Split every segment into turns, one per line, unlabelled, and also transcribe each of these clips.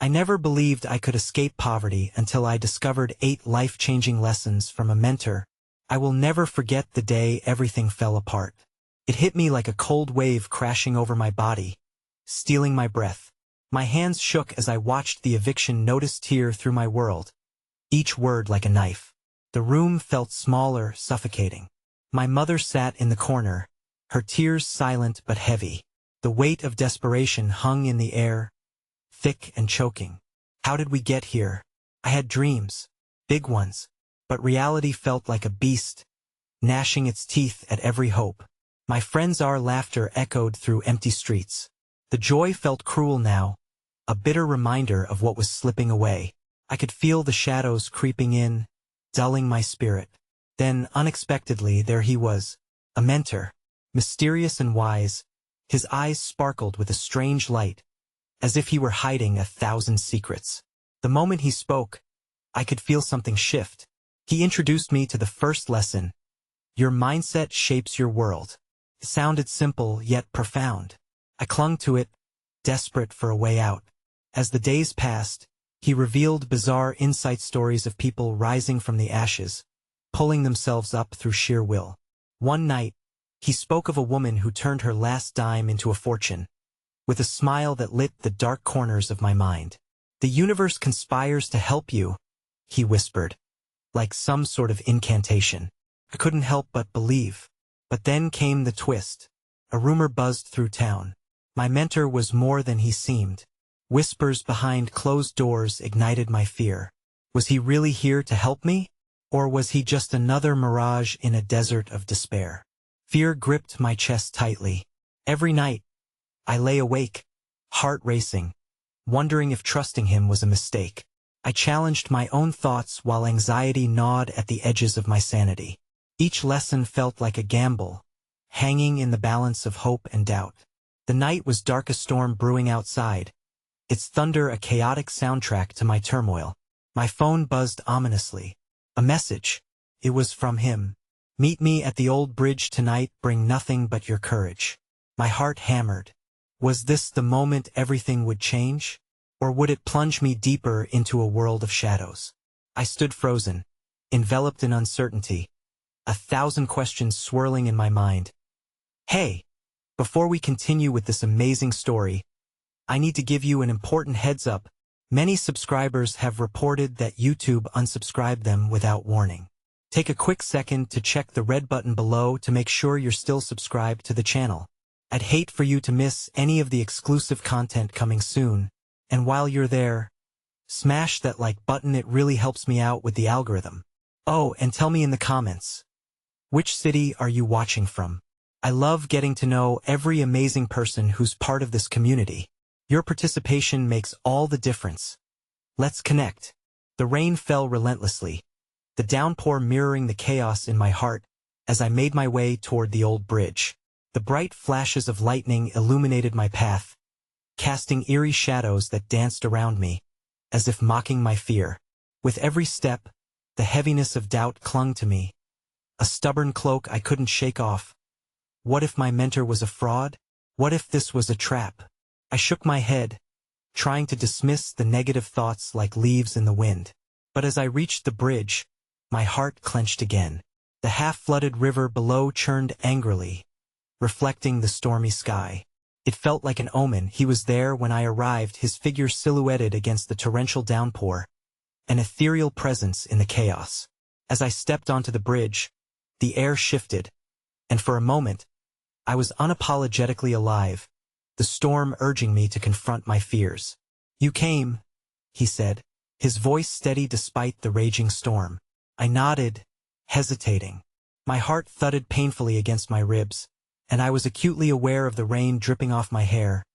I never believed I could escape poverty until I discovered 8 life-changing lessons from a mentor. I will never forget the day everything fell apart. It hit me like a cold wave crashing over my body, stealing my breath. My hands shook as I watched the eviction notice tear through my world, each word like a knife. The room felt smaller, suffocating. My mother sat in the corner, her tears silent but heavy. The weight of desperation hung in the air, thick and choking. How did we get here? I had dreams, big ones, but reality felt like a beast, gnashing its teeth at every hope. My friends' laughter echoed through empty streets. The joy felt cruel now, a bitter reminder of what was slipping away. I could feel the shadows creeping in, dulling my spirit. Then, unexpectedly, there he was, a mentor, mysterious and wise. His eyes sparkled with a strange light, as if he were hiding 1,000 secrets. The moment he spoke, I could feel something shift. He introduced me to the first lesson. Your mindset shapes your world. It sounded simple, yet profound. I clung to it, desperate for a way out. As the days passed, he revealed bizarre insight stories of people rising from the ashes, pulling themselves up through sheer will. One night, he spoke of a woman who turned her last dime into a fortune, with a smile that lit the dark corners of my mind. The universe conspires to help you, he whispered, like some sort of incantation. I couldn't help but believe. But then came the twist. A rumor buzzed through town. My mentor was more than he seemed. Whispers behind closed doors ignited my fear. Was he really here to help me? Or was he just another mirage in a desert of despair? Fear gripped my chest tightly. Every night, I lay awake, heart racing, wondering if trusting him was a mistake. I challenged my own thoughts while anxiety gnawed at the edges of my sanity. Each lesson felt like a gamble, hanging in the balance of hope and doubt. The night was dark, a storm brewing outside, its thunder a chaotic soundtrack to my turmoil. My phone buzzed ominously. A message. It was from him. Meet me at the old bridge tonight, bring nothing but your courage. My heart hammered. Was this the moment everything would change? Or would it plunge me deeper into a world of shadows? I stood frozen, enveloped in uncertainty, 1,000 questions swirling in my mind. Hey, before we continue with this amazing story, I need to give you an important heads up. Many subscribers have reported that YouTube unsubscribed them without warning. Take a quick second to check the red button below to make sure you're still subscribed to the channel. I'd hate for you to miss any of the exclusive content coming soon. And while you're there, smash that like button, it really helps me out with the algorithm. Oh, and tell me in the comments, which city are you watching from? I love getting to know every amazing person who's part of this community. Your participation makes all the difference. Let's connect. The rain fell relentlessly, the downpour mirroring the chaos in my heart as I made my way toward the old bridge. The bright flashes of lightning illuminated my path, casting eerie shadows that danced around me, as if mocking my fear. With every step, the heaviness of doubt clung to me, a stubborn cloak I couldn't shake off. What if my mentor was a fraud? What if this was a trap? I shook my head, trying to dismiss the negative thoughts like leaves in the wind. But as I reached the bridge, my heart clenched again. The half-flooded river below churned angrily, reflecting the stormy sky. It felt like an omen. He was there when I arrived, his figure silhouetted against the torrential downpour, an ethereal presence in the chaos. As I stepped onto the bridge, the air shifted, and for a moment, I was unapologetically alive, the storm urging me to confront my fears. You came, he said, his voice steady despite the raging storm. I nodded, hesitating. My heart thudded painfully against my ribs, and I was acutely aware of the rain dripping off my hair.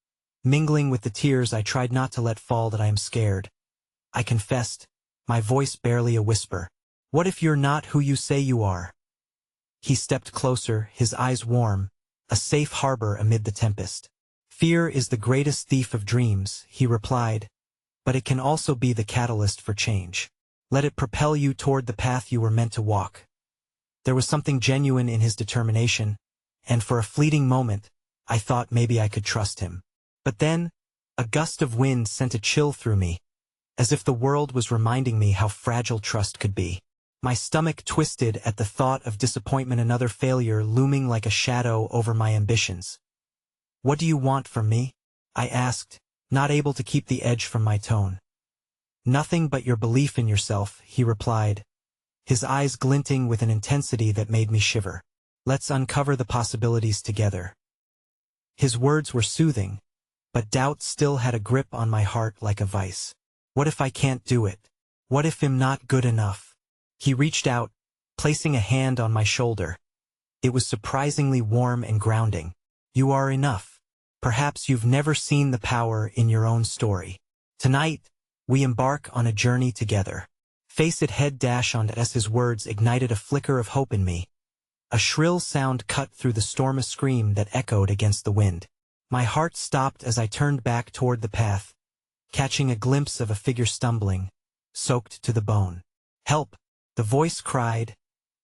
Mingling with the tears, I tried not to let fall that I am scared. I confessed, my voice barely a whisper. What if you're not who you say you are? He stepped closer, his eyes warm, a safe harbor amid the tempest. Fear is the greatest thief of dreams, he replied, but it can also be the catalyst for change. Let it propel you toward the path you were meant to walk. There was something genuine in his determination, and for a fleeting moment, I thought maybe I could trust him. But then, A gust of wind sent a chill through me, as if the world was reminding me how fragile trust could be. My stomach twisted at the thought of disappointment, another failure looming like a shadow over my ambitions. "What do you want from me?" I asked, not able to keep the edge from my tone. "Nothing but your belief in yourself," he replied, his eyes glinting with an intensity that made me shiver. "Let's uncover the possibilities together." His words were soothing, but doubt still had a grip on my heart like a vice. What if I can't do it? What if I'm not good enough? He reached out, placing a hand on my shoulder. It was surprisingly warm and grounding. "You are enough. Perhaps you've never seen the power in your own story. Tonight, we embark on a journey together." Face it head dash on as his words ignited a flicker of hope in me. A shrill sound cut through the storm, a scream that echoed against the wind. My heart stopped as I turned back toward the path, catching a glimpse of a figure stumbling, soaked to the bone. "Help!" the voice cried,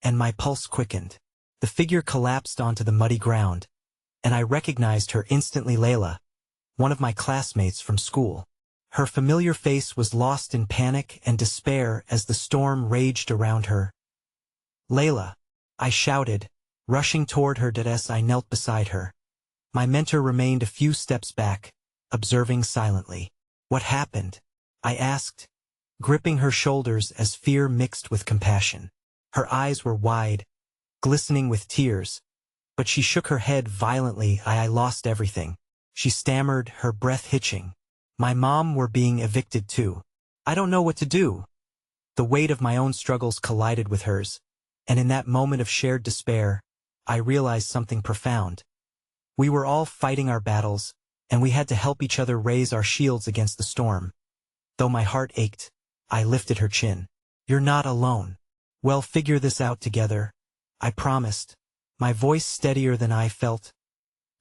and my pulse quickened. The figure collapsed onto the muddy ground, and I recognized her instantly. Layla, one of my classmates from school. Her familiar face was lost in panic and despair as the storm raged around her. "Layla," I shouted, rushing toward her as I knelt beside her. My mentor remained a few steps back, observing silently. "What happened?" I asked, gripping her shoulders as fear mixed with compassion. Her eyes were wide, glistening with tears, but she shook her head violently. "I lost everything," she stammered, her breath hitching. "My mom were being evicted too. I don't know what to do." The weight of my own struggles collided with hers, and in that moment of shared despair, I realized something profound. We were all fighting our battles, and we had to help each other raise our shields against the storm. Though my heart ached, I lifted her chin. "You're not alone. We'll figure this out together," I promised, my voice steadier than I felt.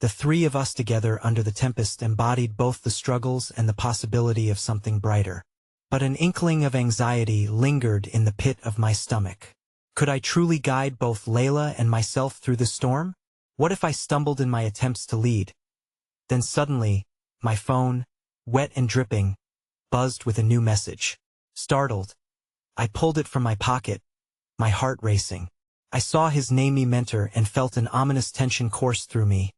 The three of us together under the tempest embodied both the struggles and the possibility of something brighter. But an inkling of anxiety lingered in the pit of my stomach. Could I truly guide both Layla and myself through the storm? What if I stumbled in my attempts to lead? Then suddenly, my phone, wet and dripping, buzzed with a new message. Startled, I pulled it from my pocket, my heart racing. I saw his name, me mentor, and felt an ominous tension course through me.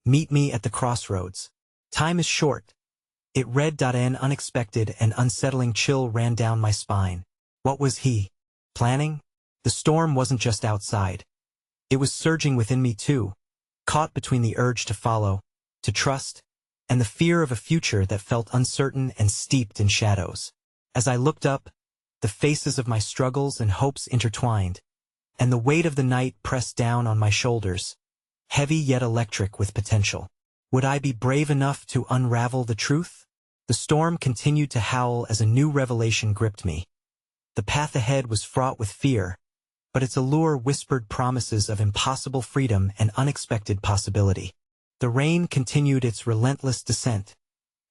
"Meet me at the crossroads. Time is short." It read. An unexpected and unsettling chill ran down my spine. What was he planning? The storm wasn't just outside. It was surging within me too, caught between the urge to follow, to trust, and the fear of a future that felt uncertain and steeped in shadows. As I looked up, the faces of my struggles and hopes intertwined, and the weight of the night pressed down on my shoulders, heavy yet electric with potential. Would I be brave enough to unravel the truth? The storm continued to howl as a new revelation gripped me. The path ahead was fraught with fear, but its allure whispered promises of impossible freedom and unexpected possibility. The rain continued its relentless descent,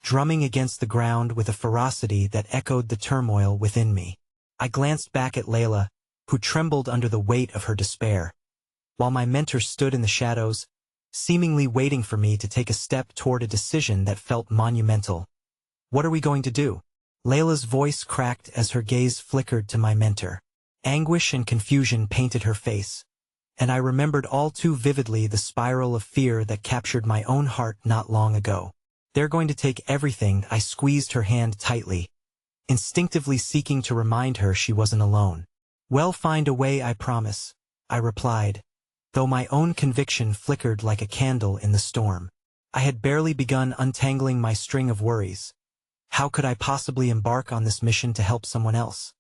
drumming against the ground with a ferocity that echoed the turmoil within me. I glanced back at Layla, who trembled under the weight of her despair, while my mentor stood in the shadows, seemingly waiting for me to take a step toward a decision that felt monumental. "What are we going to do?" Layla's voice cracked as her gaze flickered to my mentor. Anguish and confusion painted her face, and I remembered all too vividly the spiral of fear that captured my own heart not long ago. "They're going to take everything." I squeezed her hand tightly, instinctively seeking to remind her she wasn't alone. "We'll find a way, I promise," I replied, though my own conviction flickered like a candle in the storm. I had barely begun untangling my string of worries. How could I possibly embark on this mission to help someone else?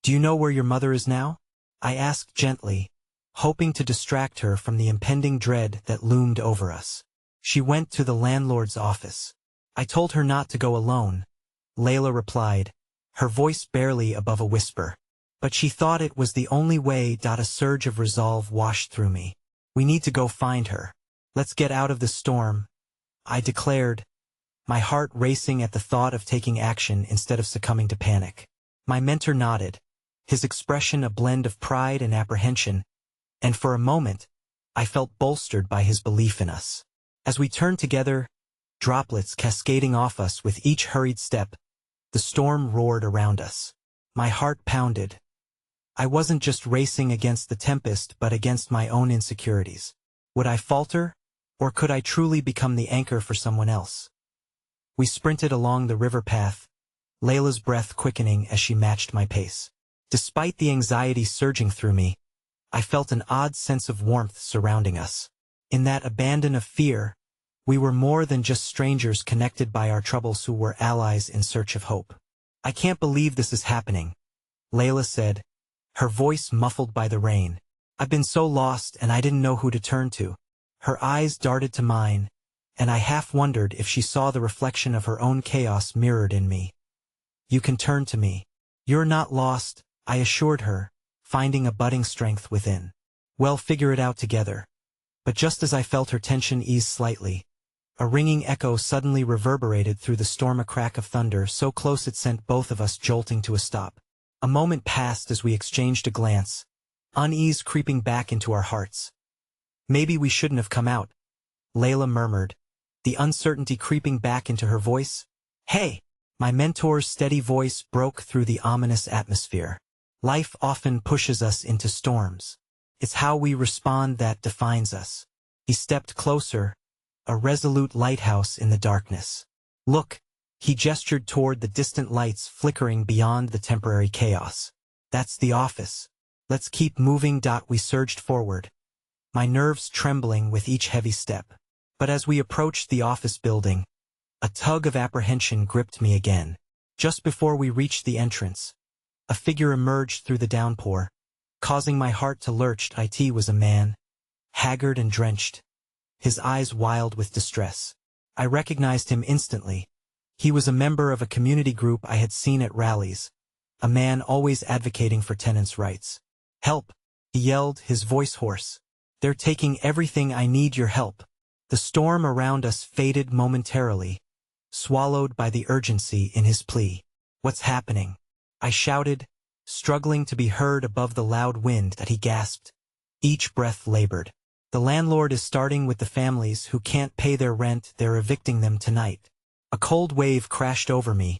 "Do you know where your mother is now?" I asked gently, hoping to distract her from the impending dread that loomed over us. "She went to the landlord's office. I told her not to go alone," Layla replied, her voice barely above a whisper. "But she thought it was the only way." A surge of resolve washed through me. "We need to go find her. Let's get out of this storm," I declared, my heart racing at the thought of taking action instead of succumbing to panic. My mentor nodded, his expression a blend of pride and apprehension, and for a moment, I felt bolstered by his belief in us. As we turned together, droplets cascading off us with each hurried step. The storm roared around us. My heart pounded. I wasn't just racing against the tempest but against my own insecurities. Would I falter? Or could I truly become the anchor for someone else? We sprinted along the river path, Layla's breath quickening as she matched my pace. Despite the anxiety surging through me, I felt an odd sense of warmth surrounding us. In that abandon of fear, we were more than just strangers connected by our troubles who were allies in search of hope. I can't believe this is happening, Layla said, her voice muffled by the rain. I've been so lost and I didn't know who to turn to. Her eyes darted to mine, and I half wondered if she saw the reflection of her own chaos mirrored in me. You can turn to me. You're not lost, I assured her, finding a budding strength within. We'll figure it out together. But just as I felt her tension ease slightly, a ringing echo suddenly reverberated through the storm, a crack of thunder so close it sent both of us jolting to a stop. A moment passed as we exchanged a glance, unease creeping back into our hearts. Maybe we shouldn't have come out, Layla murmured, the uncertainty creeping back into her voice. Hey! My mentor's steady voice broke through the ominous atmosphere. Life often pushes us into storms. It's how we respond that defines us. He stepped closer, a resolute lighthouse in the darkness. Look, he gestured toward the distant lights flickering beyond the temporary chaos. That's the office. Let's keep moving. We surged forward, my nerves trembling with each heavy step. But as we approached the office building, a tug of apprehension gripped me again. Just before we reached the entrance, a figure emerged through the downpour, causing my heart to lurch. It was a man, haggard and drenched, his eyes wild with distress. I recognized him instantly. He was a member of a community group I had seen at rallies, a man always advocating for tenants' rights. Help! He yelled, his voice hoarse. They're taking everything. I need your help. The storm around us faded momentarily, swallowed by the urgency in his plea. What's happening? I shouted, struggling to be heard above the loud wind. He gasped, each breath labored. The landlord is starting with the families who can't pay their rent. They're evicting them tonight. A cold wave crashed over me,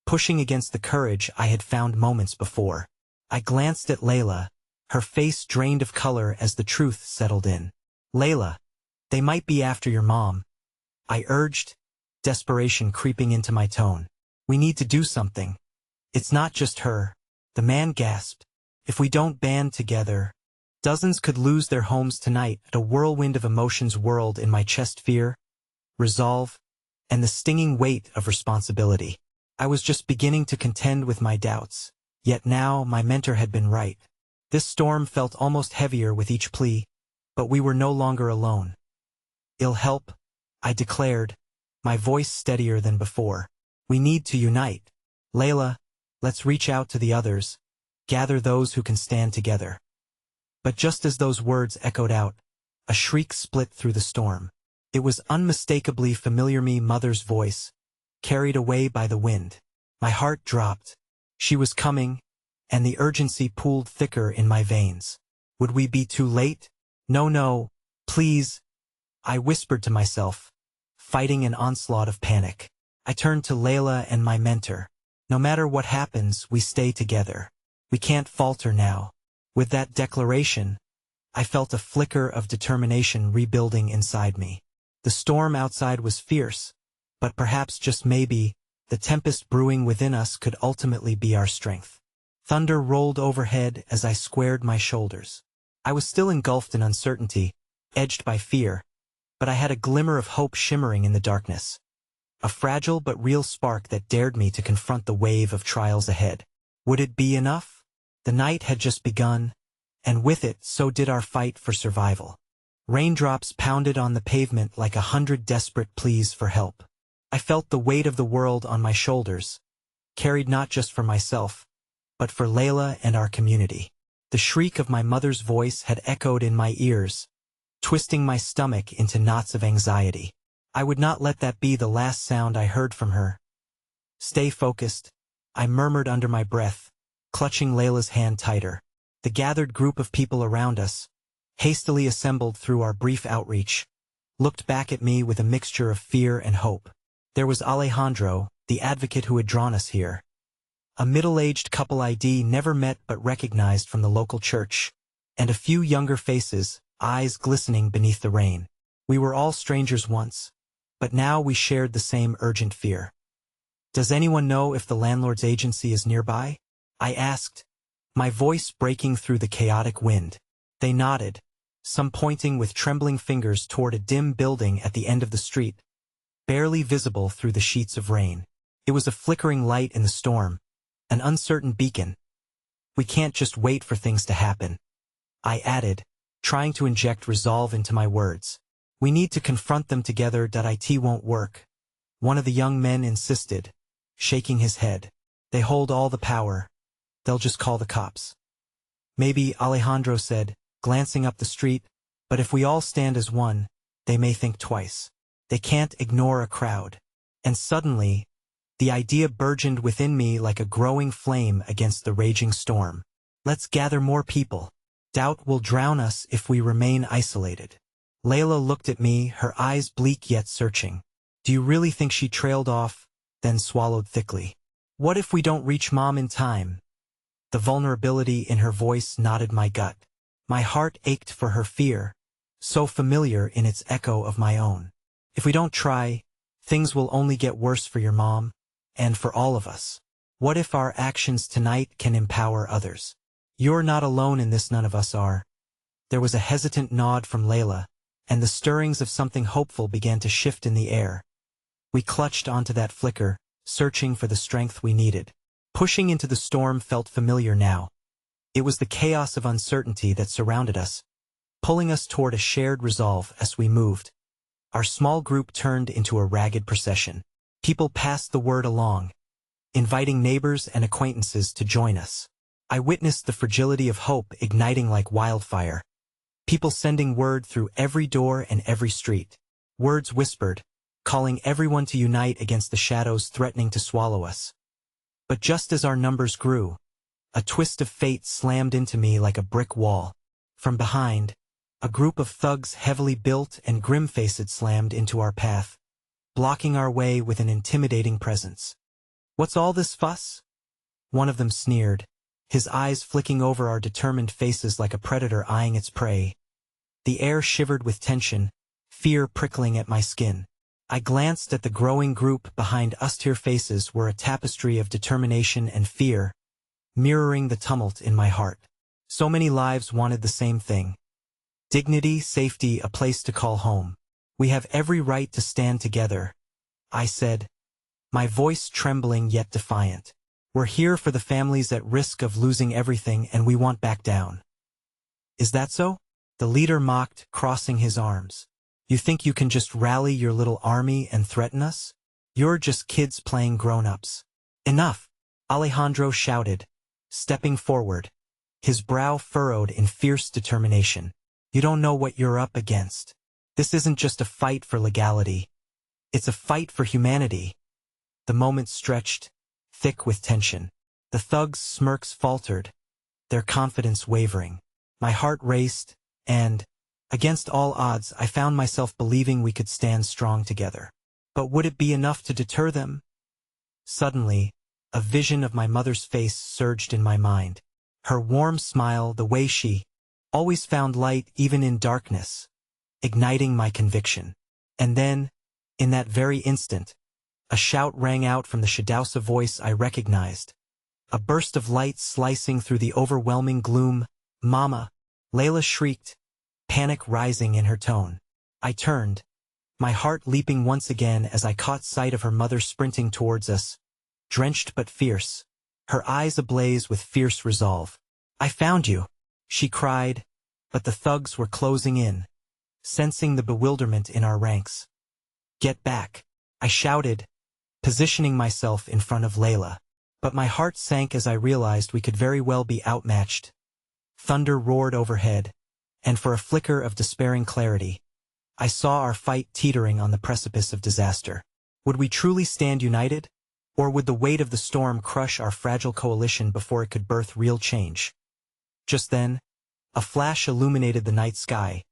pushing against the courage I had found moments before. I glanced at Layla, her face drained of color as the truth settled in. Layla, they might be after your mom, I urged, desperation creeping into my tone. We need to do something. It's not just her. The man gasped. If we don't band together, dozens could lose their homes tonight. A whirlwind of emotions whirled in my chest, fear, resolve, and the stinging weight of responsibility. I was just beginning to contend with my doubts, yet now my mentor had been right. This storm felt almost heavier with each plea, but we were no longer alone. I'll help, I declared, my voice steadier than before. We need to unite. Layla, let's reach out to the others, gather those who can stand together. But just as those words echoed out, a shriek split through the storm. It was unmistakably familiar, my mother's voice, carried away by the wind. My heart dropped. She was coming, and the urgency pooled thicker in my veins. Would we be too late? No, please, I whispered to myself, fighting an onslaught of panic. I turned to Layla and my mentor. No matter what happens, we stay together. We can't falter now. With that declaration, I felt a flicker of determination rebuilding inside me. The storm outside was fierce, but perhaps just maybe, the tempest brewing within us could ultimately be our strength. Thunder rolled overhead as I squared my shoulders. I was still engulfed in uncertainty, edged by fear, but I had a glimmer of hope shimmering in the darkness. A fragile but real spark that dared me to confront the wave of trials ahead. Would it be enough? The night had just begun, and with it so did our fight for survival. Raindrops pounded on the pavement like 100 desperate pleas for help. I felt the weight of the world on my shoulders, carried not just for myself, but for Layla and our community. The shriek of my mother's voice had echoed in my ears, twisting my stomach into knots of anxiety. I would not let that be the last sound I heard from her. Stay focused, I murmured under my breath, clutching Layla's hand tighter. The gathered group of people around us, hastily assembled through our brief outreach, looked back at me with a mixture of fear and hope. There was Alejandro, the advocate who had drawn us here. A middle-aged couple I'd never met but recognized from the local church, and a few younger faces, eyes glistening beneath the rain. We were all strangers once, but now we shared the same urgent fear. "Does anyone know if the landlord's agency is nearby?" I asked, my voice breaking through the chaotic wind. They nodded, some pointing with trembling fingers toward a dim building at the end of the street, barely visible through the sheets of rain. It was a flickering light in the storm, an uncertain beacon. "We can't just wait for things to happen," I added, trying to inject resolve into my words. "We need to confront them together. It won't work," one of the young men insisted, shaking his head. "They hold all the power. They'll just call the cops." "Maybe," Alejandro said, glancing up the street, "but if we all stand as one, they may think twice. They can't ignore a crowd." And suddenly, the idea burgeoned within me like a growing flame against the raging storm. "Let's gather more people. Doubt will drown us if we remain isolated." Layla looked at me, her eyes bleak yet searching. "Do you really think?" She trailed off, then swallowed thickly. "What if we don't reach Mom in time?" The vulnerability in her voice knotted my gut. My heart ached for her fear, so familiar in its echo of my own. "If we don't try, things will only get worse for your mom, and for all of us. What if our actions tonight can empower others?" "You're not alone in this, none of us are." There was a hesitant nod from Layla, and the stirrings of something hopeful began to shift in the air. We clutched onto that flicker, searching for the strength we needed. Pushing into the storm felt familiar now. It was the chaos of uncertainty that surrounded us, pulling us toward a shared resolve as we moved. Our small group turned into a ragged procession. People passed the word along, inviting neighbors and acquaintances to join us. I witnessed the fragility of hope igniting like wildfire. People sending word through every door and every street. Words whispered, calling everyone to unite against the shadows threatening to swallow us. But just as our numbers grew, a twist of fate slammed into me like a brick wall. From behind, a group of thugs heavily built and grim-faced slammed into our path, blocking our way with an intimidating presence. "What's all this fuss?" one of them sneered, his eyes flicking over our determined faces like a predator eyeing its prey. The air shivered with tension, fear prickling at my skin. I glanced at the growing group behind us. Their faces were a tapestry of determination and fear, mirroring the tumult in my heart. So many lives wanted the same thing. Dignity, safety, a place to call home. "We have every right to stand together," I said, my voice trembling yet defiant. "We're here for the families at risk of losing everything, and we won't back down." "Is that so?" the leader mocked, crossing his arms. "You think you can just rally your little army and threaten us? You're just kids playing grown-ups." "Enough!" Alejandro shouted, stepping forward, his brow furrowed in fierce determination. "You don't know what you're up against. This isn't just a fight for legality. It's a fight for humanity." The moment stretched, thick with tension. The thugs' smirks faltered, their confidence wavering. My heart raced, and, against all odds, I found myself believing we could stand strong together. But would it be enough to deter them? Suddenly, a vision of my mother's face surged in my mind. Her warm smile, the way she always found light even in darkness, igniting my conviction. And then, in that very instant, a shout rang out from the shadows, a voice I recognized. A burst of light slicing through the overwhelming gloom. "Mama!" Layla shrieked, panic rising in her tone. I turned, my heart leaping once again as I caught sight of her mother sprinting towards us, drenched but fierce, her eyes ablaze with fierce resolve. "I found you!" she cried, but the thugs were closing in, sensing the bewilderment in our ranks. "Get back!" I shouted, positioning myself in front of Layla. But my heart sank as I realized we could very well be outmatched. Thunder roared overhead, and for a flicker of despairing clarity, I saw our fight teetering on the precipice of disaster. Would we truly stand united? Or would the weight of the storm crush our fragile coalition before it could birth real change? Just then, a flash illuminated the night sky,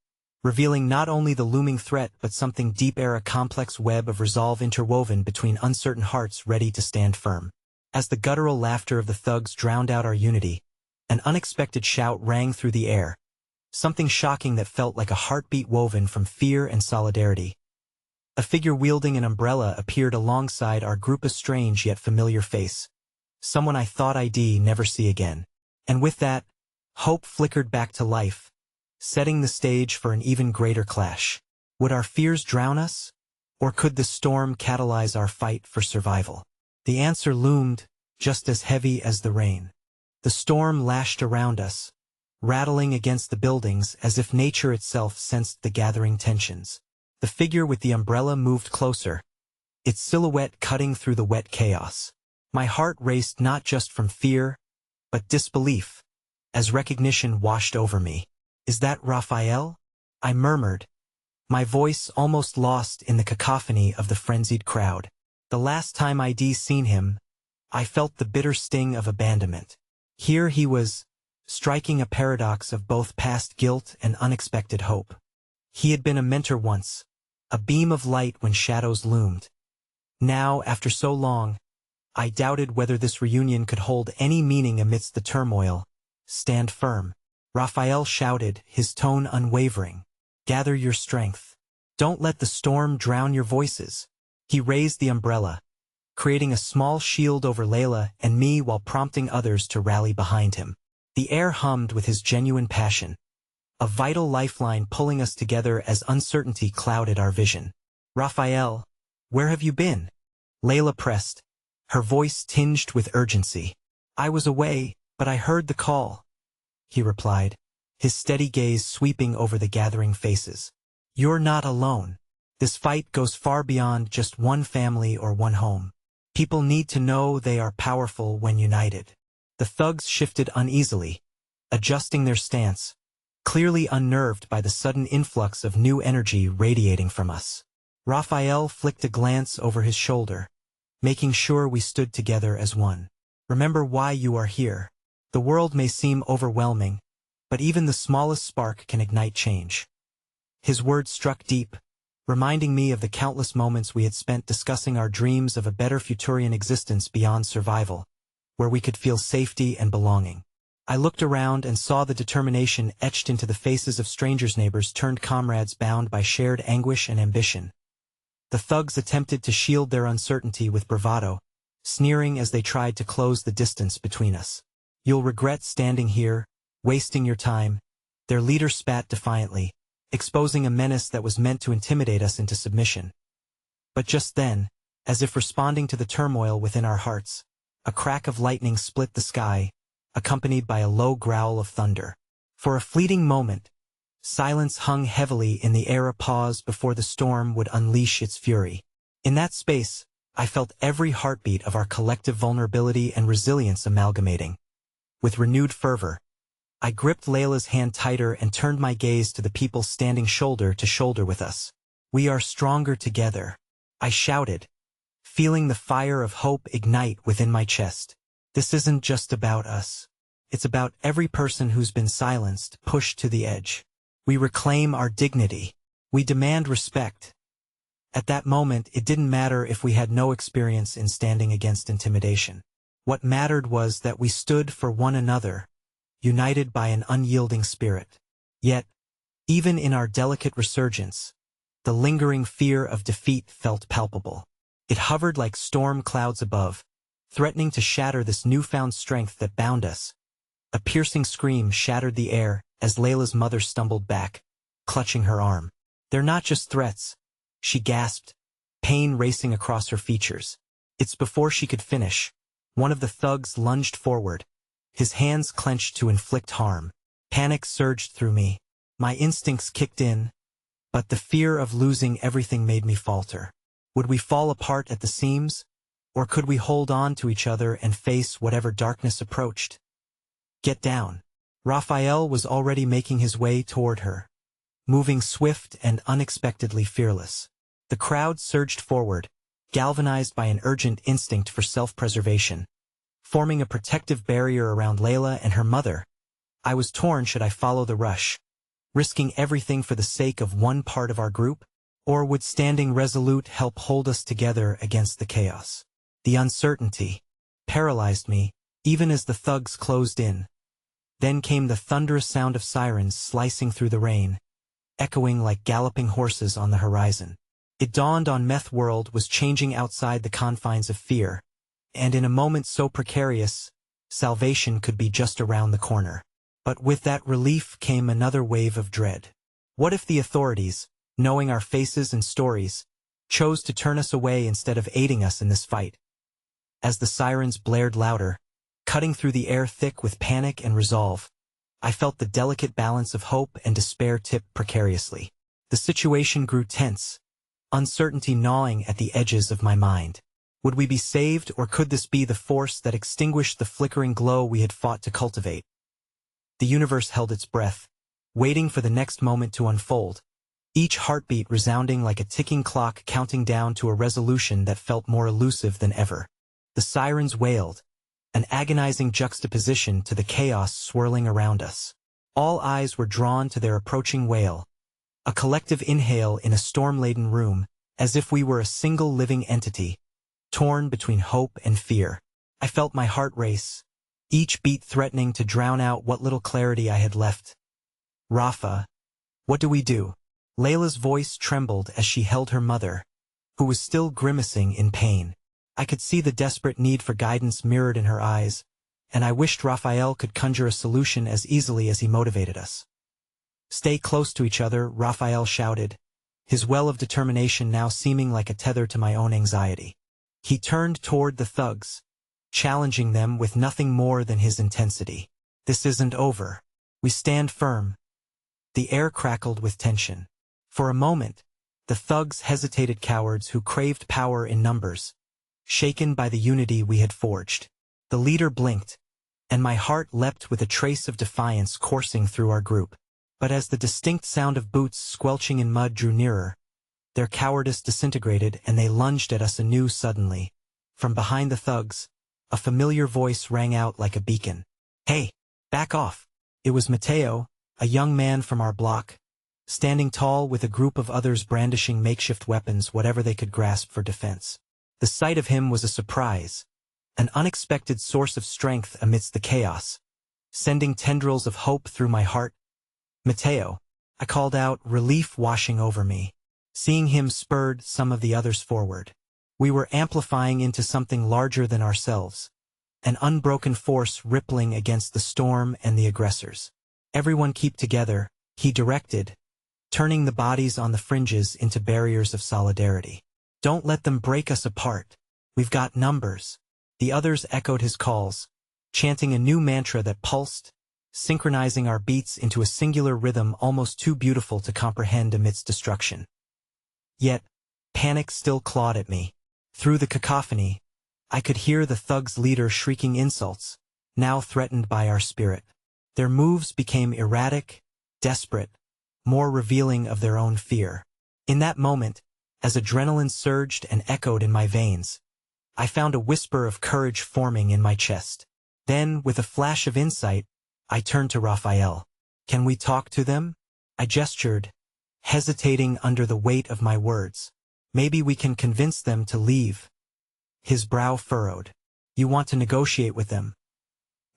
revealing not only the looming threat but something deeper, a complex web of resolve interwoven between uncertain hearts ready to stand firm. As the guttural laughter of the thugs drowned out our unity, an unexpected shout rang through the air, something shocking that felt like a heartbeat woven from fear and solidarity. A figure wielding an umbrella appeared alongside our group, a strange yet familiar face, someone I thought I'd never see again. And with that, hope flickered back to life, setting the stage for an even greater clash. Would our fears drown us? Or could the storm catalyze our fight for survival? The answer loomed, just as heavy as the rain. The storm lashed around us, rattling against the buildings as if nature itself sensed the gathering tensions. The figure with the umbrella moved closer, its silhouette cutting through the wet chaos. My heart raced not just from fear, but disbelief, as recognition washed over me. "Is that Raphael?" I murmured, my voice almost lost in the cacophony of the frenzied crowd. The last time I'd seen him, I felt the bitter sting of abandonment. Here he was, striking a paradox of both past guilt and unexpected hope. He had been a mentor once, a beam of light when shadows loomed. Now, after so long, I doubted whether this reunion could hold any meaning amidst the turmoil. "Stand firm," Raphael shouted, his tone unwavering. "Gather your strength. Don't let the storm drown your voices." He raised the umbrella, creating a small shield over Layla and me while prompting others to rally behind him. The air hummed with his genuine passion, a vital lifeline pulling us together as uncertainty clouded our vision. "Raphael, where have you been?" Layla pressed, her voice tinged with urgency. "I was away, but I heard the call," he replied, his steady gaze sweeping over the gathering faces. "You're not alone. This fight goes far beyond just one family or one home. People need to know they are powerful when united." The thugs shifted uneasily, adjusting their stance, clearly unnerved by the sudden influx of new energy radiating from us. Raphael flicked a glance over his shoulder, making sure we stood together as one. "Remember why you are here. The world may seem overwhelming, but even the smallest spark can ignite change." His words struck deep, reminding me of the countless moments we had spent discussing our dreams of a better Futurian existence beyond survival, where we could feel safety and belonging. I looked around and saw the determination etched into the faces of strangers, neighbors turned comrades bound by shared anguish and ambition. The thugs attempted to shield their uncertainty with bravado, sneering as they tried to close the distance between us. "You'll regret standing here, wasting your time," their leader spat defiantly, exposing a menace that was meant to intimidate us into submission. But just then, as if responding to the turmoil within our hearts, a crack of lightning split the sky, accompanied by a low growl of thunder. For a fleeting moment, silence hung heavily in the air, a pause before the storm would unleash its fury. In that space, I felt every heartbeat of our collective vulnerability and resilience amalgamating. With renewed fervor, I gripped Layla's hand tighter and turned my gaze to the people standing shoulder to shoulder with us. "We are stronger together," I shouted, feeling the fire of hope ignite within my chest. "This isn't just about us. It's about every person who's been silenced, pushed to the edge. We reclaim our dignity. We demand respect." At that moment, it didn't matter if we had no experience in standing against intimidation. What mattered was that we stood for one another, united by an unyielding spirit. Yet, even in our delicate resurgence, the lingering fear of defeat felt palpable. It hovered like storm clouds above, threatening to shatter this newfound strength that bound us. A piercing scream shattered the air as Layla's mother stumbled back, clutching her arm. "They're not just threats," she gasped, pain racing across her features. It's before she could finish, one of the thugs lunged forward, his hands clenched to inflict harm. Panic surged through me. My instincts kicked in, but the fear of losing everything made me falter. Would we fall apart at the seams, or could we hold on to each other and face whatever darkness approached? "Get down." Raphael was already making his way toward her, moving swift and unexpectedly fearless. The crowd surged forward, galvanized by an urgent instinct for self-preservation, forming a protective barrier around Layla and her mother. I was torn. Should I follow the rush, risking everything for the sake of one part of our group? Or would standing resolute help hold us together against the chaos? The uncertainty paralyzed me, even as the thugs closed in. Then came the thunderous sound of sirens slicing through the rain, echoing like galloping horses on the horizon. It dawned on Meth World was changing outside the confines of fear, and in a moment so precarious, salvation could be just around the corner. But with that relief came another wave of dread. What if the authorities, knowing our faces and stories, chose to turn us away instead of aiding us in this fight? As the sirens blared louder, cutting through the air thick with panic and resolve, I felt the delicate balance of hope and despair tip precariously. The situation grew tense, uncertainty gnawing at the edges of my mind. Would we be saved, or could this be the force that extinguished the flickering glow we had fought to cultivate? The universe held its breath, waiting for the next moment to unfold, each heartbeat resounding like a ticking clock counting down to a resolution that felt more elusive than ever. The sirens wailed, an agonizing juxtaposition to the chaos swirling around us. All eyes were drawn to their approaching wail, a collective inhale in a storm-laden room, as if we were a single living entity, torn between hope and fear. I felt my heart race, each beat threatening to drown out what little clarity I had left. Rafa, what do we do? Layla's voice trembled as she held her mother, who was still grimacing in pain. I could see the desperate need for guidance mirrored in her eyes, and I wished Raphael could conjure a solution as easily as he motivated us. Stay close to each other, Raphael shouted, his well of determination now seeming like a tether to my own anxiety. He turned toward the thugs, challenging them with nothing more than his intensity. This isn't over. We stand firm. The air crackled with tension. For a moment, the thugs hesitated, cowards who craved power in numbers, shaken by the unity we had forged. The leader blinked, and my heart leapt with a trace of defiance coursing through our group. But as the distinct sound of boots squelching in mud drew nearer, their cowardice disintegrated and they lunged at us anew suddenly. From behind the thugs, a familiar voice rang out like a beacon. Hey, back off. It was Mateo, a young man from our block, standing tall with a group of others brandishing makeshift weapons, whatever they could grasp for defense. The sight of him was a surprise, an unexpected source of strength amidst the chaos, sending tendrils of hope through my heart. Mateo, I called out, relief washing over me. Seeing him spurred some of the others forward. We were amplifying into something larger than ourselves, an unbroken force rippling against the storm and the aggressors. Everyone keep together, he directed, turning the bodies on the fringes into barriers of solidarity. Don't let them break us apart. We've got numbers. The others echoed his calls, chanting a new mantra that pulsed, synchronizing our beats into a singular rhythm almost too beautiful to comprehend amidst destruction. Yet, panic still clawed at me. Through the cacophony, I could hear the thugs' leader shrieking insults, now threatened by our spirit. Their moves became erratic, desperate, more revealing of their own fear. In that moment, as adrenaline surged and echoed in my veins, I found a whisper of courage forming in my chest. Then, with a flash of insight, I turned to Raphael. Can we talk to them? I gestured, hesitating under the weight of my words. Maybe we can convince them to leave. His brow furrowed. You want to negotiate with them?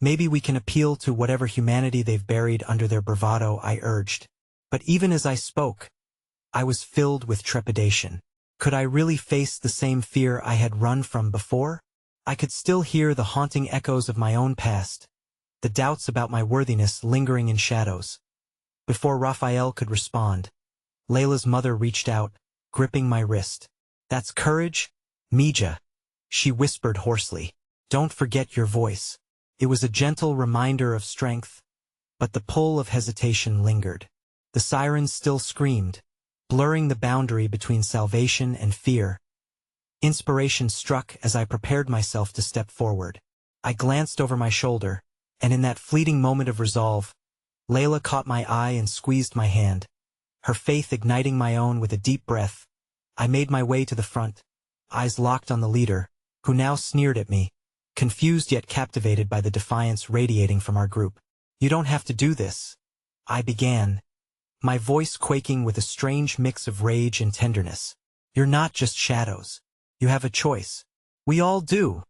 Maybe we can appeal to whatever humanity they've buried under their bravado, I urged. But even as I spoke, I was filled with trepidation. Could I really face the same fear I had run from before? I could still hear the haunting echoes of my own past, the doubts about my worthiness lingering in shadows. Before Raphael could respond, Layla's mother reached out, gripping my wrist. That's courage, Mija, she whispered hoarsely. Don't forget your voice. It was a gentle reminder of strength, but the pull of hesitation lingered. The sirens still screamed, blurring the boundary between salvation and fear. Inspiration struck as I prepared myself to step forward. I glanced over my shoulder, and in that fleeting moment of resolve, Layla caught my eye and squeezed my hand. Her faith igniting my own with a deep breath, I made my way to the front, eyes locked on the leader, who now sneered at me, confused yet captivated by the defiance radiating from our group. You don't have to do this, I began, my voice quaking with a strange mix of rage and tenderness. You're not just shadows. You have a choice. We all do.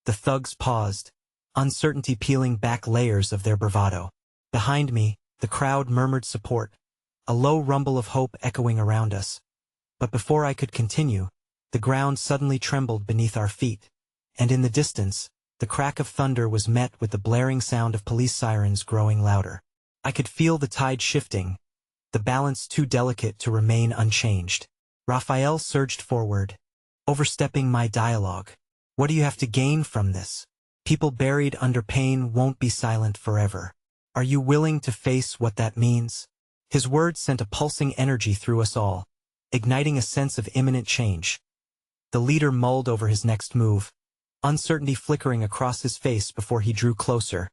The thugs paused, uncertainty peeling back layers of their bravado. Behind me, the crowd murmured support, a low rumble of hope echoing around us. But before I could continue, the ground suddenly trembled beneath our feet, and in the distance, the crack of thunder was met with the blaring sound of police sirens growing louder. I could feel the tide shifting, the balance too delicate to remain unchanged. Raphael surged forward, overstepping my dialogue. What do you have to gain from this? People buried under pain won't be silent forever. Are you willing to face what that means? His words sent a pulsing energy through us all, igniting a sense of imminent change. The leader mulled over his next move, uncertainty flickering across his face before he drew closer,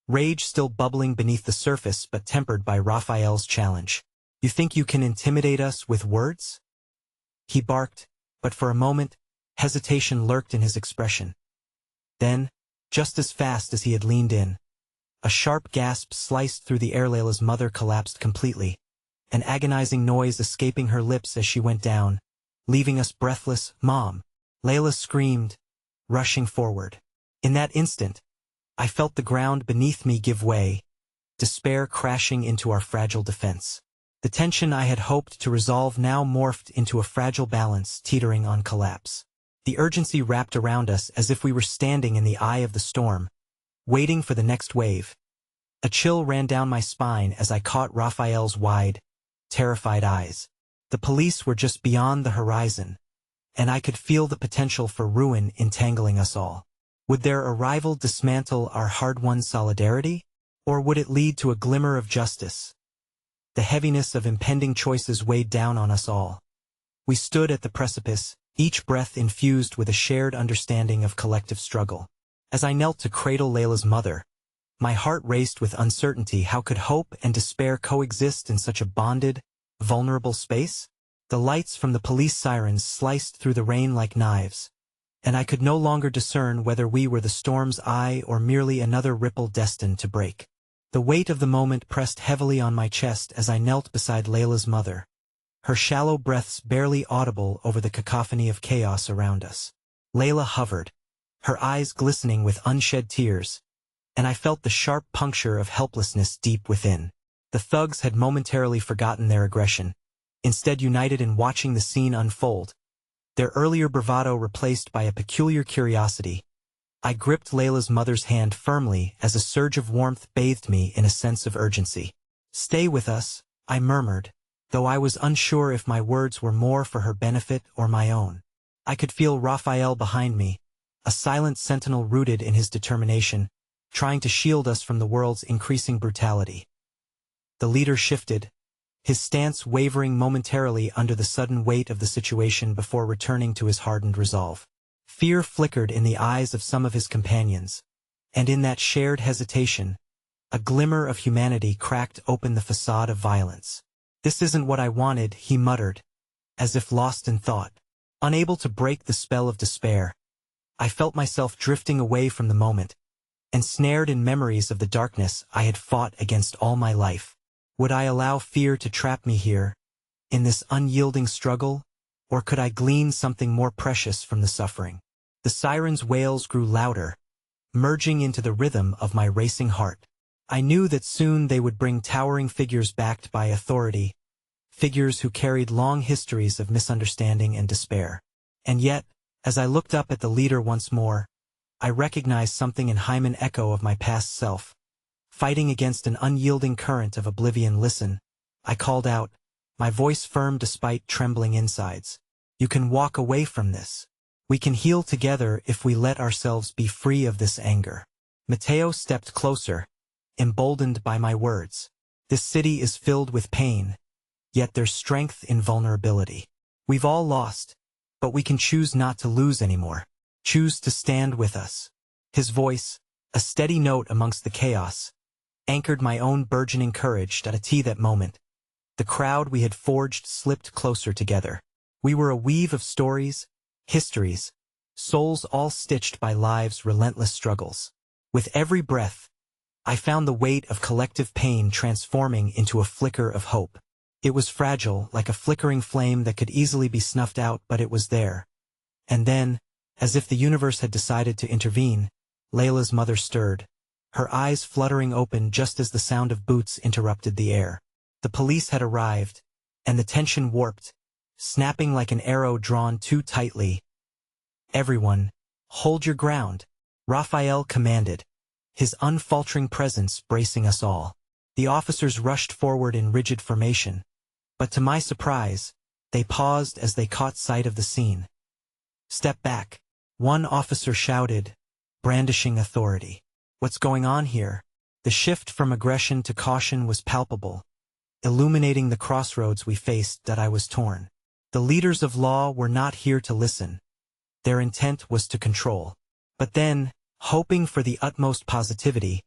rage still bubbling beneath the surface but tempered by Raphael's challenge. You think you can intimidate us with words? He barked, but for a moment, hesitation lurked in his expression. Then, just as fast as he had leaned in, a sharp gasp sliced through the air. Layla's mother collapsed completely, an agonizing noise escaping her lips as she went down, leaving us breathless. Mom! Layla screamed, rushing forward. In that instant, I felt the ground beneath me give way, despair crashing into our fragile defense. The tension I had hoped to resolve now morphed into a fragile balance teetering on collapse. The urgency wrapped around us as if we were standing in the eye of the storm, waiting for the next wave. A chill ran down my spine as I caught Raphael's wide, terrified eyes. The police were just beyond the horizon, and I could feel the potential for ruin entangling us all. Would their arrival dismantle our hard-won solidarity, or would it lead to a glimmer of justice? The heaviness of impending choices weighed down on us all. We stood at the precipice, each breath infused with a shared understanding of collective struggle. As I knelt to cradle Layla's mother, my heart raced with uncertainty. How could hope and despair coexist in such a bonded, vulnerable space? The lights from the police sirens sliced through the rain like knives, and I could no longer discern whether we were the storm's eye or merely another ripple destined to break. The weight of the moment pressed heavily on my chest as I knelt beside Layla's mother, her shallow breaths barely audible over the cacophony of chaos around us. Layla hovered, her eyes glistening with unshed tears, and I felt the sharp puncture of helplessness deep within. The thugs had momentarily forgotten their aggression, instead united in watching the scene unfold, their earlier bravado replaced by a peculiar curiosity. I gripped Layla's mother's hand firmly as a surge of warmth bathed me in a sense of urgency. Stay with us, I murmured, though I was unsure if my words were more for her benefit or my own. I could feel Raphael behind me, a silent sentinel rooted in his determination, trying to shield us from the world's increasing brutality. The leader shifted, his stance wavering momentarily under the sudden weight of the situation before returning to his hardened resolve. Fear flickered in the eyes of some of his companions, and in that shared hesitation, a glimmer of humanity cracked open the facade of violence. This isn't what I wanted, he muttered, as if lost in thought. Unable to break the spell of despair, I felt myself drifting away from the moment, ensnared in memories of the darkness I had fought against all my life. Would I allow fear to trap me here, in this unyielding struggle, or could I glean something more precious from the suffering? The sirens' wails grew louder, merging into the rhythm of my racing heart. I knew that soon they would bring towering figures backed by authority, figures who carried long histories of misunderstanding and despair. And yet, as I looked up at the leader once more, I recognized something in Hyman echo of my past self, fighting against an unyielding current of oblivion. Listen, I called out, my voice firm despite trembling insides. You can walk away from this. We can heal together if we let ourselves be free of this anger. Matteo stepped closer, emboldened by my words. This city is filled with pain, yet there's strength in vulnerability. We've all lost, but we can choose not to lose anymore. Choose to stand with us. His voice, a steady note amongst the chaos, anchored my own burgeoning courage. At that moment, the crowd we had forged slipped closer together. We were a weave of stories, histories, souls all stitched by life's relentless struggles. With every breath, I found the weight of collective pain transforming into a flicker of hope. It was fragile, like a flickering flame that could easily be snuffed out, but it was there. And then, as if the universe had decided to intervene, Layla's mother stirred, her eyes fluttering open just as the sound of boots interrupted the air. The police had arrived, and the tension warped, snapping like an arrow drawn too tightly. "Everyone, hold your ground," Raphael commanded, his unfaltering presence bracing us all. The officers rushed forward in rigid formation, but to my surprise, they paused as they caught sight of the scene. "Step back," one officer shouted, brandishing authority. "What's going on here?" The shift from aggression to caution was palpable, illuminating the crossroads we faced. That I was torn. The leaders of law were not here to listen. Their intent was to control. But then, hoping for the utmost positivity,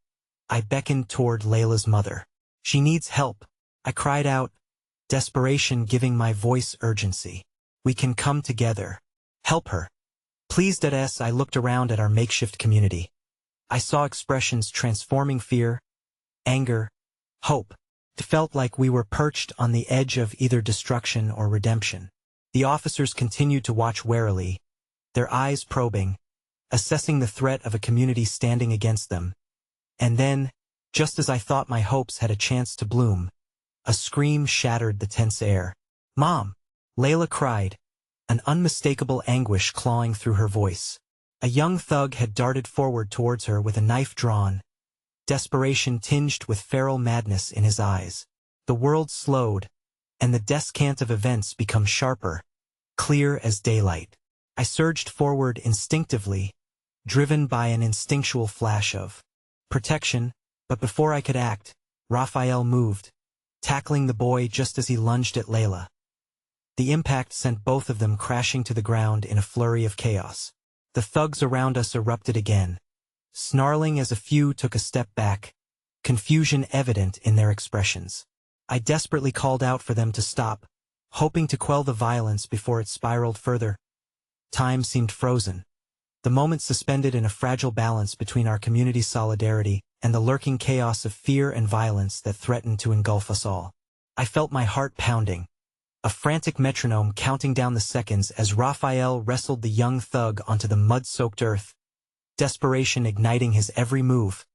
I beckoned toward Layla's mother. "She needs help," I cried out, desperation giving my voice urgency. "We can come together. Help her. Please." As I looked around at our makeshift community, I saw expressions transforming fear, anger, hope. It felt like we were perched on the edge of either destruction or redemption. The officers continued to watch warily, their eyes probing, assessing the threat of a community standing against them. And then, just as I thought my hopes had a chance to bloom, a scream shattered the tense air. "Mom!" Layla cried, an unmistakable anguish clawing through her voice. A young thug had darted forward towards her with a knife drawn, desperation tinged with feral madness in his eyes. The world slowed, and the descant of events became sharper, clear as daylight. I surged forward instinctively, driven by an instinctual flash of protection, but before I could act, Raphael moved, tackling the boy just as he lunged at Layla. The impact sent both of them crashing to the ground in a flurry of chaos. The thugs around us erupted again, snarling as a few took a step back, confusion evident in their expressions. I desperately called out for them to stop, hoping to quell the violence before it spiraled further. Time seemed frozen, the moment suspended in a fragile balance between our community's solidarity and the lurking chaos of fear and violence that threatened to engulf us all. I felt my heart pounding, a frantic metronome counting down the seconds as Raphael wrestled the young thug onto the mud-soaked earth, desperation igniting his every move.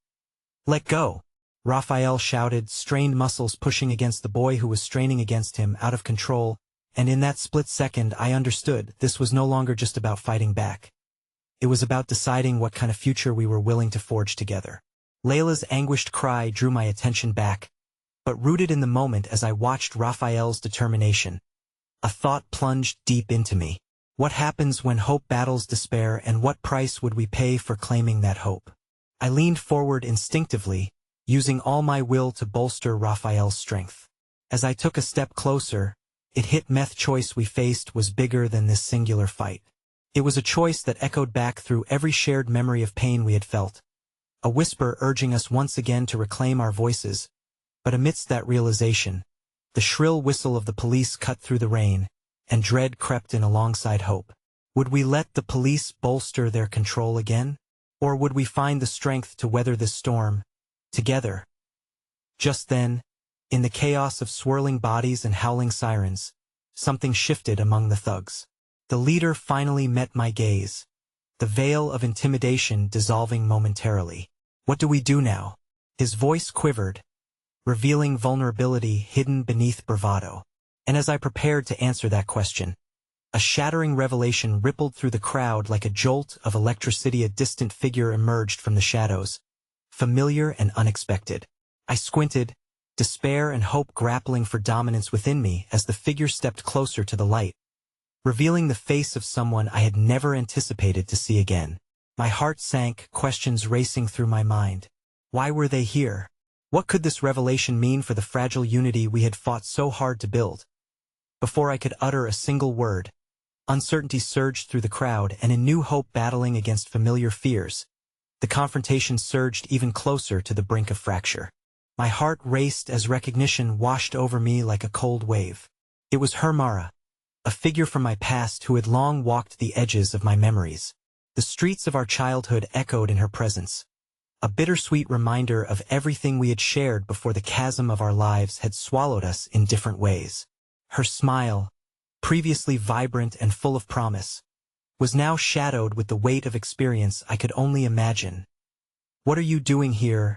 "Let go!" Raphael shouted, strained muscles pushing against the boy who was straining against him, out of control, and in that split second I understood this was no longer just about fighting back. It was about deciding what kind of future we were willing to forge together. Layla's anguished cry drew my attention back, but rooted in the moment as I watched Raphael's determination, a thought plunged deep into me. What happens when hope battles despair, and what price would we pay for claiming that hope? I leaned forward instinctively, using all my will to bolster Raphael's strength. As I took a step closer, it hit me: the choice we faced was bigger than this singular fight. It was a choice that echoed back through every shared memory of pain we had felt, a whisper urging us once again to reclaim our voices. But amidst that realization, the shrill whistle of the police cut through the rain, and dread crept in alongside hope. Would we let the police bolster their control again? Or would we find the strength to weather this storm, together? Just then, in the chaos of swirling bodies and howling sirens, something shifted among the thugs. The leader finally met my gaze, the veil of intimidation dissolving momentarily. "What do we do now?" His voice quivered, revealing vulnerability hidden beneath bravado. And as I prepared to answer that question, a shattering revelation rippled through the crowd like a jolt of electricity. A distant figure emerged from the shadows, familiar and unexpected. I squinted, despair and hope grappling for dominance within me as the figure stepped closer to the light, revealing the face of someone I had never anticipated to see again. My heart sank, questions racing through my mind. Why were they here? What could this revelation mean for the fragile unity we had fought so hard to build? Before I could utter a single word, uncertainty surged through the crowd, and a new hope battling against familiar fears. The confrontation surged even closer to the brink of fracture. My heart raced as recognition washed over me like a cold wave. It was Hermara, a figure from my past who had long walked the edges of my memories. The streets of our childhood echoed in her presence, a bittersweet reminder of everything we had shared before the chasm of our lives had swallowed us in different ways. Her smile, previously vibrant and full of promise, was now shadowed with the weight of experience I could only imagine. "What are you doing here,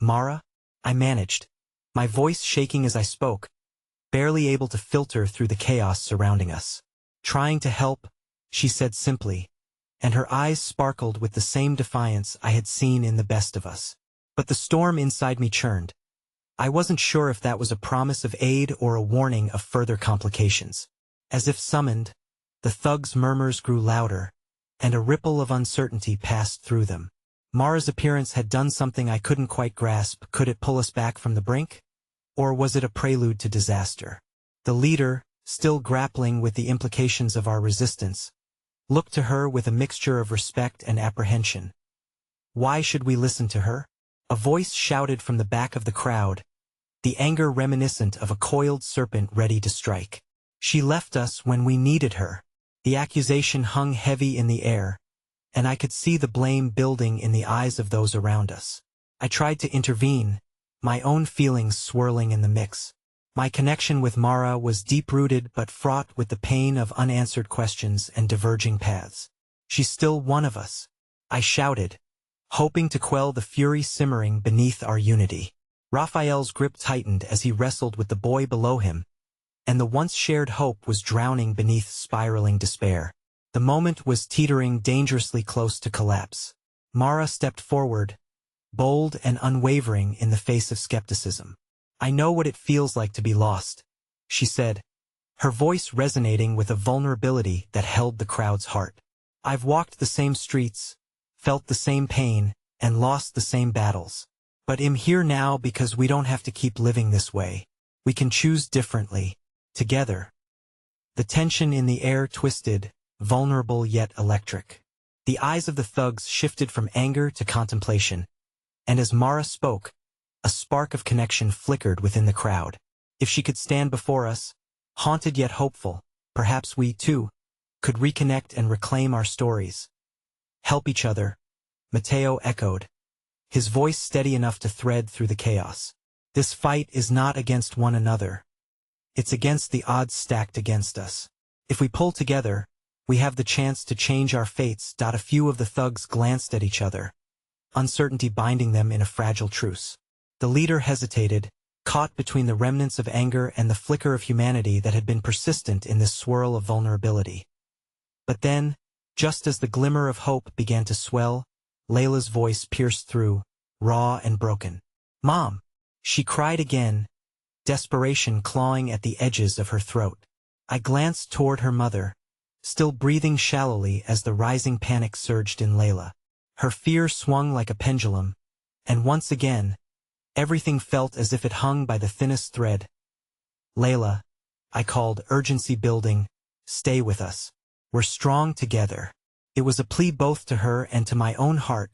Mara?" I managed, my voice shaking as I spoke, barely able to filter through the chaos surrounding us. "Trying to help," she said simply, and her eyes sparkled with the same defiance I had seen in the best of us. But the storm inside me churned. I wasn't sure if that was a promise of aid or a warning of further complications. As if summoned, the thugs' murmurs grew louder, and a ripple of uncertainty passed through them. Mara's appearance had done something I couldn't quite grasp. Could it pull us back from the brink? Or was it a prelude to disaster? The leader, still grappling with the implications of our resistance, looked to her with a mixture of respect and apprehension. "Why should we listen to her?" A voice shouted from the back of the crowd, the anger reminiscent of a coiled serpent ready to strike. "She left us when we needed her." The accusation hung heavy in the air, and I could see the blame building in the eyes of those around us. I tried to intervene, my own feelings swirling in the mix. My connection with Mara was deep-rooted but fraught with the pain of unanswered questions and diverging paths. "She's still one of us," I shouted, hoping to quell the fury simmering beneath our unity. Raphael's grip tightened as he wrestled with the boy below him, and the once-shared hope was drowning beneath spiraling despair. The moment was teetering dangerously close to collapse. Mara stepped forward, bold and unwavering in the face of skepticism. "I know what it feels like to be lost," she said, her voice resonating with a vulnerability that held the crowd's heart. "I've walked the same streets, felt the same pain, and lost the same battles. But I'm here now because we don't have to keep living this way. We can choose differently, together." The tension in the air twisted, vulnerable yet electric. The eyes of the thugs shifted from anger to contemplation, and as Mara spoke, a spark of connection flickered within the crowd. If she could stand before us, haunted yet hopeful, perhaps we, too, could reconnect and reclaim our stories. "Help each other," Matteo echoed, his voice steady enough to thread through the chaos. "This fight is not against one another. It's against the odds stacked against us. If we pull together, we have the chance to change our fates." A few of the thugs glanced at each other, uncertainty binding them in a fragile truce. The leader hesitated, caught between the remnants of anger and the flicker of humanity that had been persistent in this swirl of vulnerability. But then, just as the glimmer of hope began to swell, Layla's voice pierced through, raw and broken. "Mom!" she cried again, desperation clawing at the edges of her throat. I glanced toward her mother, still breathing shallowly as the rising panic surged in Layla. Her fear swung like a pendulum, and once again, everything felt as if it hung by the thinnest thread. "Layla," I called, urgency building, "stay with us. We're strong together." It was a plea both to her and to my own heart,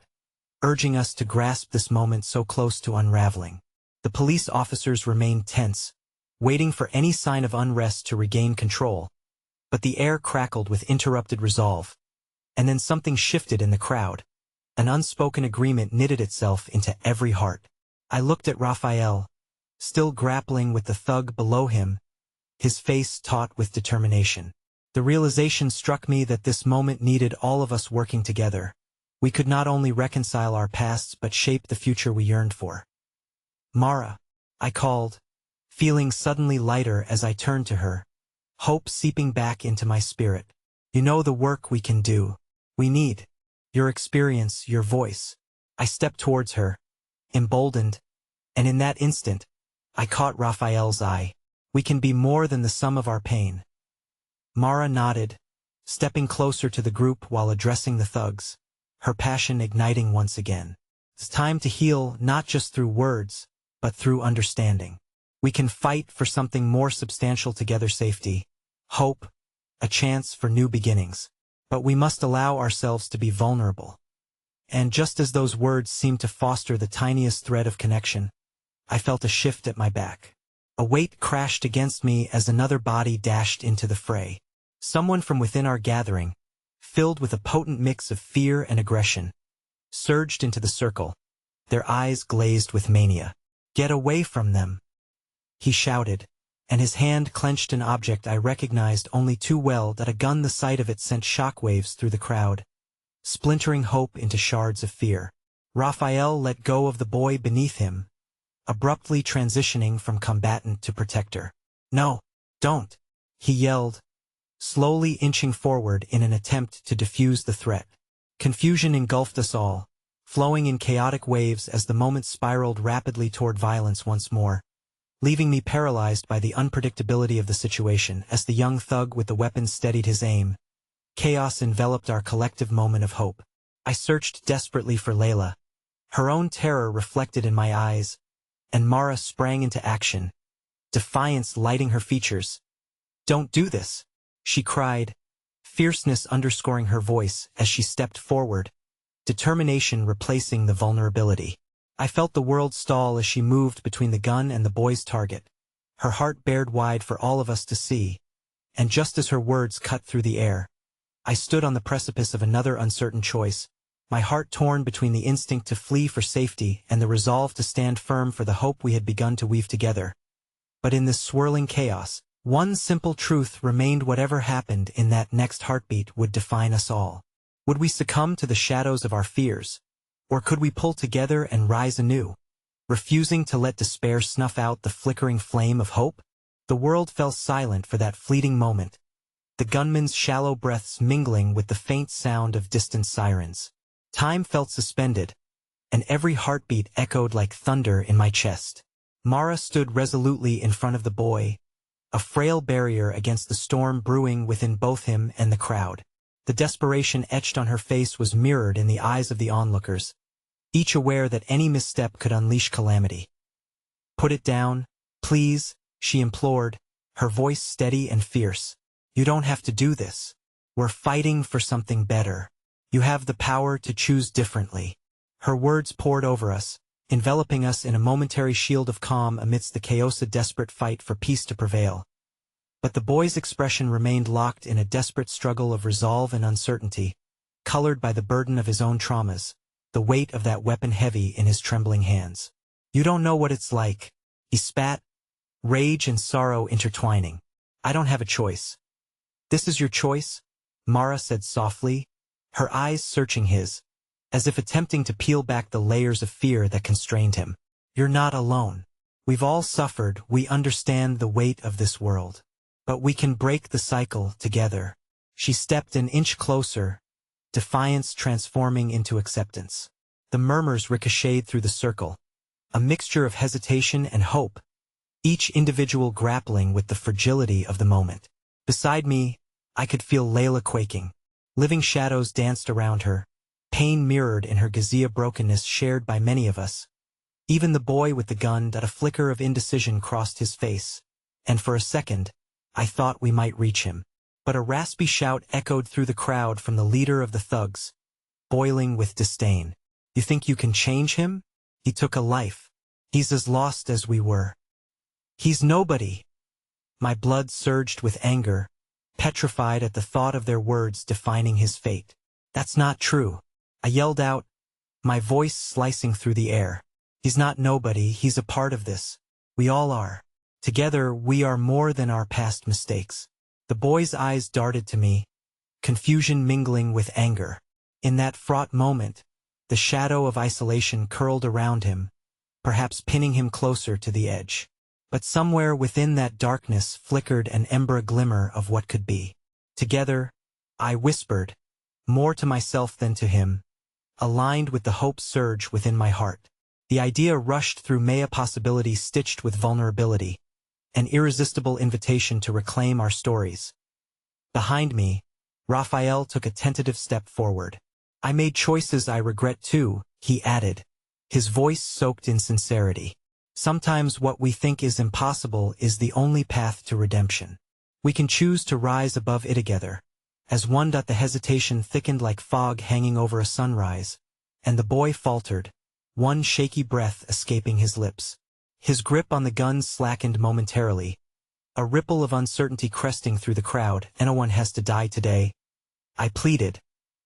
urging us to grasp this moment so close to unraveling. The police officers remained tense, waiting for any sign of unrest to regain control, but the air crackled with interrupted resolve. And then something shifted in the crowd. An unspoken agreement knitted itself into every heart. I looked at Raphael, still grappling with the thug below him, his face taut with determination. The realization struck me that this moment needed all of us working together. We could not only reconcile our pasts but shape the future we yearned for. "Mara," I called, feeling suddenly lighter as I turned to her, hope seeping back into my spirit. "You know the work we can do. We need your experience, your voice." I stepped towards her, emboldened, and in that instant, I caught Raphael's eye. "We can be more than the sum of our pain." Mara nodded, stepping closer to the group while addressing the thugs, her passion igniting once again. "It's time to heal, not just through words, but through understanding. We can fight for something more substantial together: safety, hope, a chance for new beginnings. But we must allow ourselves to be vulnerable." And just as those words seemed to foster the tiniest thread of connection, I felt a shift at my back. A weight crashed against me as another body dashed into the fray. Someone from within our gathering, filled with a potent mix of fear and aggression, surged into the circle, their eyes glazed with mania. "Get away from them!" he shouted, and his hand clenched an object I recognized only too well that a gun the sight of it sent shockwaves through the crowd, splintering hope into shards of fear. Raphael let go of the boy beneath him, abruptly transitioning from combatant to protector. "No, don't!" he yelled, slowly inching forward in an attempt to defuse the threat. Confusion engulfed us all, flowing in chaotic waves as the moment spiraled rapidly toward violence once more, leaving me paralyzed by the unpredictability of the situation. As the young thug with the weapon steadied his aim, chaos enveloped our collective moment of hope. I searched desperately for Layla, her own terror reflected in my eyes, and Mara sprang into action, defiance lighting her features. "Don't do this!" she cried, fierceness underscoring her voice as she stepped forward, determination replacing the vulnerability. I felt the world stall as she moved between the gun and the boy's target, her heart bared wide for all of us to see, and just as her words cut through the air, I stood on the precipice of another uncertain choice, my heart torn between the instinct to flee for safety and the resolve to stand firm for the hope we had begun to weave together. But in this swirling chaos, one simple truth remained: whatever happened in that next heartbeat would define us all. Would we succumb to the shadows of our fears, or could we pull together and rise anew, refusing to let despair snuff out the flickering flame of hope? The world fell silent for that fleeting moment, the gunman's shallow breaths mingling with the faint sound of distant sirens. Time felt suspended, and every heartbeat echoed like thunder in my chest. Mara stood resolutely in front of the boy, a frail barrier against the storm brewing within both him and the crowd. The desperation etched on her face was mirrored in the eyes of the onlookers, each aware that any misstep could unleash calamity. "Put it down, please," she implored, her voice steady and fierce. "You don't have to do this. We're fighting for something better. You have the power to choose differently." Her words poured over us, enveloping us in a momentary shield of calm amidst the chaos, a desperate fight for peace to prevail. But the boy's expression remained locked in a desperate struggle of resolve and uncertainty, colored by the burden of his own traumas, the weight of that weapon heavy in his trembling hands. "You don't know what it's like," he spat, rage and sorrow intertwining. "I don't have a choice." "This is your choice," Mara said softly, her eyes searching his, as if attempting to peel back the layers of fear that constrained him. "You're not alone. We've all suffered, we understand the weight of this world. But we can break the cycle together." She stepped an inch closer, defiance transforming into acceptance. The murmurs ricocheted through the circle, a mixture of hesitation and hope, each individual grappling with the fragility of the moment. Beside me, I could feel Layla quaking. Living shadows danced around her, pain mirrored in her Gazia brokenness shared by many of us. Even the boy with the gun, that a flicker of indecision crossed his face, and for a second, I thought we might reach him. But a raspy shout echoed through the crowd from the leader of the thugs, boiling with disdain. "You think you can change him? He took a life. He's as lost as we were. He's nobody." My blood surged with anger, petrified at the thought of their words defining his fate. "That's not true," I yelled out, my voice slicing through the air. "He's not nobody, he's a part of this. We all are. Together we are more than our past mistakes." The boy's eyes darted to me, confusion mingling with anger. In that fraught moment, the shadow of isolation curled around him, perhaps pinning him closer to the edge. But somewhere within that darkness flickered an ember glimmer of what could be. "Together," I whispered, more to myself than to him, aligned with the hope surge within my heart. The idea rushed through me, a possibility stitched with vulnerability, an irresistible invitation to reclaim our stories. Behind me, Raphael took a tentative step forward. "I made choices I regret too," he added, his voice soaked in sincerity. "Sometimes what we think is impossible is the only path to redemption. We can choose to rise above it together." As one, the hesitation thickened like fog hanging over a sunrise, and the boy faltered, one shaky breath escaping his lips. His grip on the gun slackened momentarily, a ripple of uncertainty cresting through the crowd. "No one has to die today," I pleaded,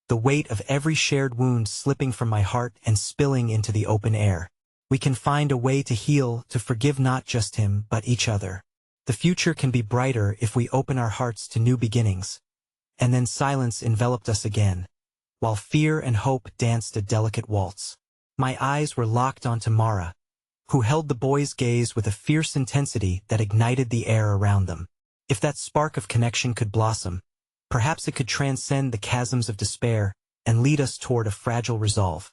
the weight of every shared wound slipping from my heart and spilling into the open air. We can find a way to heal, to forgive not just him, but each other. The future can be brighter if we open our hearts to new beginnings. And then silence enveloped us again, while fear and hope danced a delicate waltz. My eyes were locked onto Mara, who held the boy's gaze with a fierce intensity that ignited the air around them. If that spark of connection could blossom, perhaps it could transcend the chasms of despair and lead us toward a fragile resolve.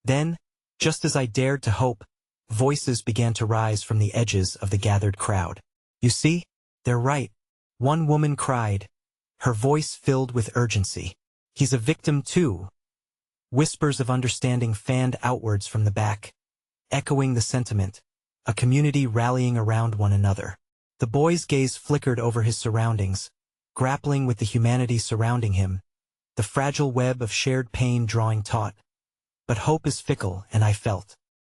Then, just as I dared to hope, voices began to rise from the edges of the gathered crowd. "You see, they're right," one woman cried, her voice filled with urgency. "He's a victim too." Whispers of understanding fanned outwards from the back, echoing the sentiment, a community rallying around one another. The boy's gaze flickered over his surroundings, grappling with the humanity surrounding him, the fragile web of shared pain drawing taut. But hope is fickle, and I felt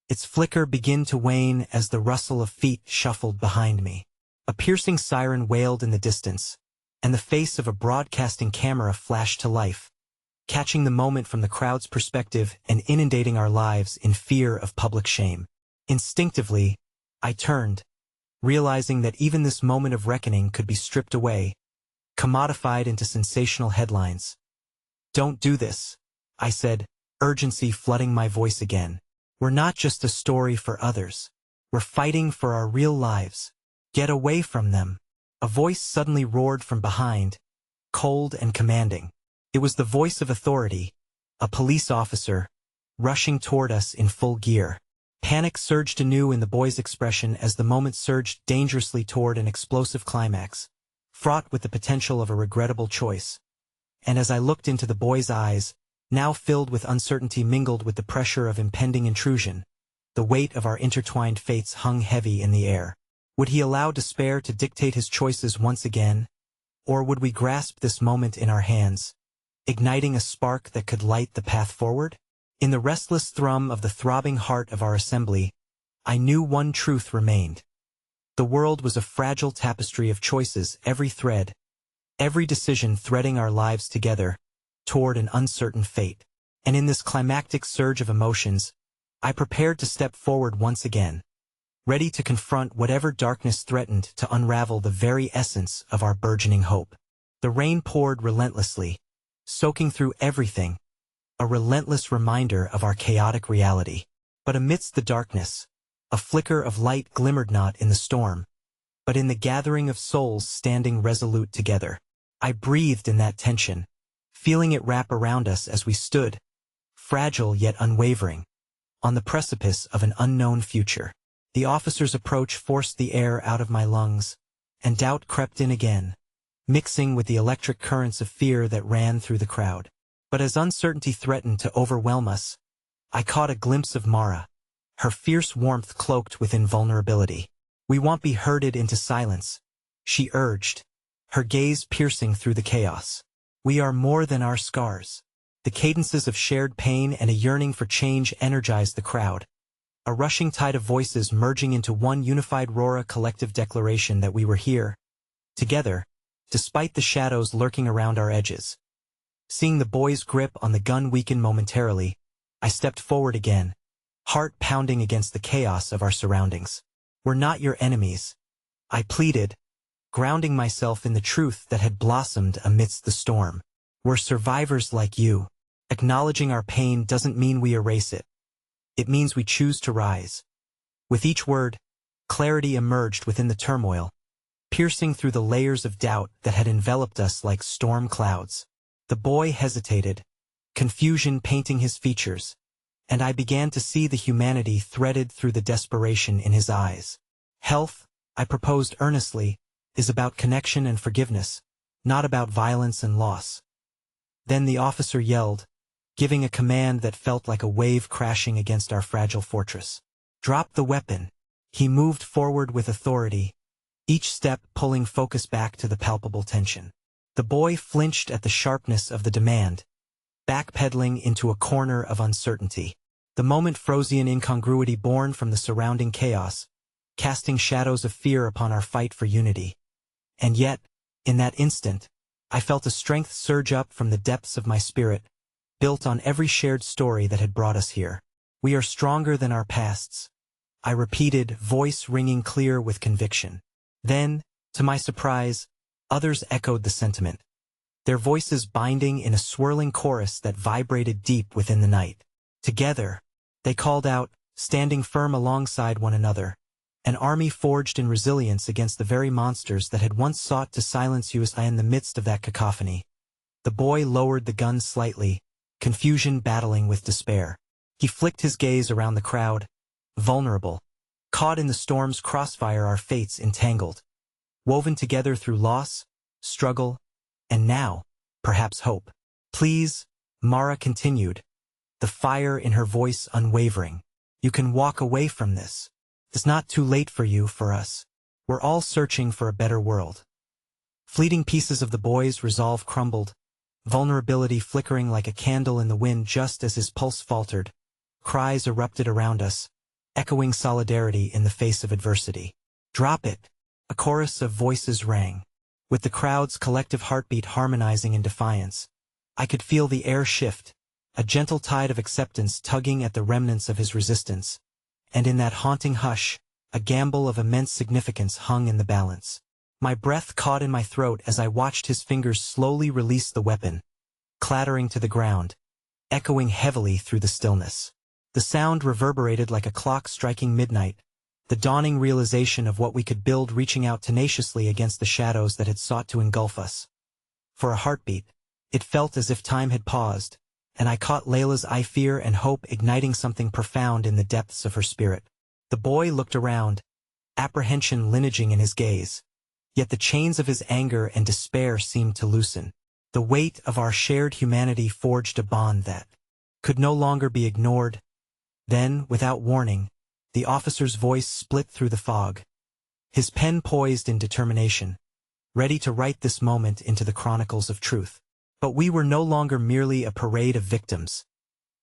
its flicker begin to wane as the rustle of feet shuffled behind me. A piercing siren wailed in the distance, and the face of a broadcasting camera flashed to life, catching the moment from the crowd's perspective and inundating our lives in fear of public shame. Instinctively, I turned, realizing that even this moment of reckoning could be stripped away, commodified into sensational headlines. "Don't do this," I said, urgency flooding my voice again. "We're not just a story for others. We're fighting for our real lives. Get away from them." A voice suddenly roared from behind, cold and commanding. It was the voice of authority, a police officer, rushing toward us in full gear. Panic surged anew in the boy's expression as the moment surged dangerously toward an explosive climax, fraught with the potential of a regrettable choice. And as I looked into the boy's eyes, now filled with uncertainty mingled with the pressure of impending intrusion, the weight of our intertwined fates hung heavy in the air. Would he allow despair to dictate his choices once again? Or would we grasp this moment in our hands, igniting a spark that could light the path forward? In the restless thrum of the throbbing heart of our assembly, I knew one truth remained. The world was a fragile tapestry of choices, every thread, every decision threading our lives together toward an uncertain fate. And in this climactic surge of emotions, I prepared to step forward once again, ready to confront whatever darkness threatened to unravel the very essence of our burgeoning hope. The rain poured relentlessly, soaking through everything, a relentless reminder of our chaotic reality. But amidst the darkness, a flicker of light glimmered not in the storm, but in the gathering of souls standing resolute together. I breathed in that tension, feeling it wrap around us as we stood, fragile yet unwavering, on the precipice of an unknown future. The officer's approach forced the air out of my lungs, and doubt crept in again, mixing with the electric currents of fear that ran through the crowd. But as uncertainty threatened to overwhelm us, I caught a glimpse of Mara, her fierce warmth cloaked within vulnerability. "We won't be herded into silence," she urged, her gaze piercing through the chaos. "We are more than our scars." The cadences of shared pain and a yearning for change energized the crowd, a rushing tide of voices merging into one unified roar, a collective declaration that we were here, together, despite the shadows lurking around our edges. Seeing the boy's grip on the gun weaken momentarily, I stepped forward again, heart pounding against the chaos of our surroundings. "We're not your enemies," I pleaded, grounding myself in the truth that had blossomed amidst the storm. "We're survivors like you. Acknowledging our pain doesn't mean we erase it. It means we choose to rise." With each word, clarity emerged within the turmoil, piercing through the layers of doubt that had enveloped us like storm clouds. The boy hesitated, confusion painting his features, and I began to see the humanity threaded through the desperation in his eyes. "Health," I proposed earnestly, "is about connection and forgiveness, not about violence and loss." Then the officer yelled, giving a command that felt like a wave crashing against our fragile fortress. "Drop the weapon." He moved forward with authority, each step pulling focus back to the palpable tension. The boy flinched at the sharpness of the demand, backpedaling into a corner of uncertainty. The moment froze in incongruity born from the surrounding chaos, casting shadows of fear upon our fight for unity. And yet, in that instant, I felt a strength surge up from the depths of my spirit, built on every shared story that had brought us here. We are stronger than our pasts, I repeated, voice ringing clear with conviction. Then, to my surprise, others echoed the sentiment, their voices binding in a swirling chorus that vibrated deep within the night. Together, they called out, standing firm alongside one another, an army forged in resilience against the very monsters that had once sought to silence us. In the midst of that cacophony, the boy lowered the gun slightly, confusion battling with despair. He flicked his gaze around the crowd, vulnerable, caught in the storm's crossfire, our fates entangled, woven together through loss, struggle, and now, perhaps hope. Please, Mara continued, the fire in her voice unwavering. You can walk away from this. It's not too late for you, for us. We're all searching for a better world. Fleeting pieces of the boy's resolve crumbled, vulnerability flickering like a candle in the wind just as his pulse faltered. Cries erupted around us, echoing solidarity in the face of adversity. Drop it! A chorus of voices rang. With the crowd's collective heartbeat harmonizing in defiance, I could feel the air shift, a gentle tide of acceptance tugging at the remnants of his resistance. And in that haunting hush, a gamble of immense significance hung in the balance. My breath caught in my throat as I watched his fingers slowly release the weapon, clattering to the ground, echoing heavily through the stillness. The sound reverberated like a clock striking midnight, the dawning realization of what we could build reaching out tenaciously against the shadows that had sought to engulf us. For a heartbeat, it felt as if time had paused, and I caught Layla's eye, fear and hope igniting something profound in the depths of her spirit. The boy looked around, apprehension lineaging in his gaze, yet the chains of his anger and despair seemed to loosen. The weight of our shared humanity forged a bond that could no longer be ignored. Then, without warning, the officer's voice split through the fog, his pen poised in determination, ready to write this moment into the chronicles of truth. But we were no longer merely a parade of victims.